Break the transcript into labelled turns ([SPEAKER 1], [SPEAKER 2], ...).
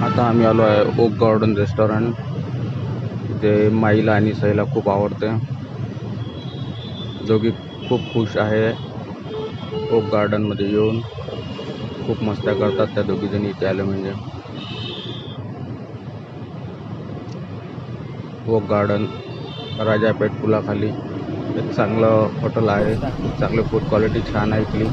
[SPEAKER 1] आता आम्ही आलो आहे ओक गार्डन रेस्टॉरंट. इथे माईला आणि सईला खूप आवडते. दोघी खूप खुश आहे ओक गार्डनमध्ये येऊन. खूप मस्त्या करतात त्या दोघी जणी इथे आले म्हणजे. ओक गार्डन राजापेठ पुलाखाली एक चांगलं हॉटेल आहे. चांगली फूड क्वालिटी छान आहे इथली.